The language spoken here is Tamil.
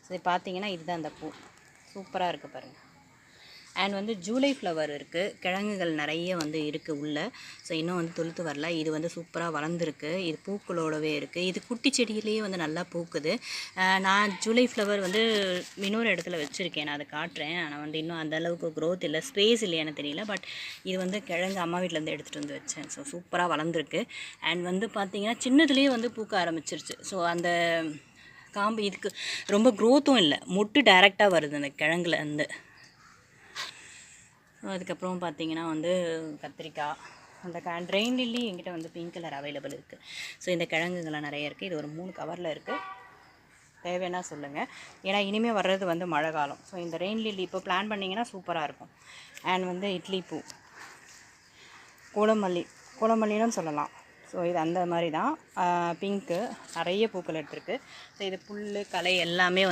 ஸோ இது பார்த்தீங்கன்னா இதுதான் அந்த பூ, சூப்பராக இருக்குது பாருங்கள். அண்ட் வந்து ஜூலை ஃப்ளவர் இருக்குது, கிழங்குகள் நிறைய வந்து இருக்குது உள்ளே. ஸோ இன்னும் வந்து துளுத்து வரல. இது வந்து சூப்பராக வளர்ந்துருக்கு, இது பூக்களோடவே இருக்குது. இது குட்டி செடியிலேயே வந்து நல்லா பூக்குது. நான் ஜூலை ஃப்ளவர் வந்து இன்னொரு இடத்துல வச்சுருக்கேன், நான் அதை காட்டுறேன். ஆனால் வந்து இன்னும் அந்தளவுக்கு க்ரோத் இல்லை, ஸ்பேஸ் இல்லையான்னு தெரியல. பட் இது வந்து கிழங்கு அம்மா வீட்டிலேருந்து எடுத்துகிட்டு வந்து வச்சேன். ஸோ சூப்பராக வளர்ந்துருக்கு. அண்ட் வந்து பார்த்திங்கன்னா சின்னதுலேயே வந்து பூக்க ஆரம்பிச்சிருச்சு. ஸோ அந்த காம்பு இதுக்கு ரொம்ப க்ரோத்தும் இல்லை, மொட்டு டைரெக்டாக வருது அந்த கிழங்குல இருந்து. அதுக்கப்புறம் பார்த்திங்கன்னா வந்து கத்திரிக்காய், அந்த ரெயின் லில்லி என்கிட்ட வந்து பிங்க் கலர் அவைலபிள் இருக்குது. ஸோ இந்த கிழங்குகள்லாம் நிறைய இருக்குது. இது ஒரு 3 கவரில் இருக்குது, தேவைன்னா சொல்லுங்கள். ஏன்னா இனிமேல் வர்றது வந்து மழை காலம். ஸோ இந்த ரெயின் லில்லி இப்போ பிளான் பண்ணிங்கன்னா சூப்பராக இருக்கும். அண்ட் வந்து இட்லி பூ, கோலமல்லின்னு சொல்லலாம். ஸோ இது அந்த மாதிரி தான், பிங்க்கு நிறைய பூக்கள் எடுத்துருக்கு. ஸோ இது புல் களை எல்லாமே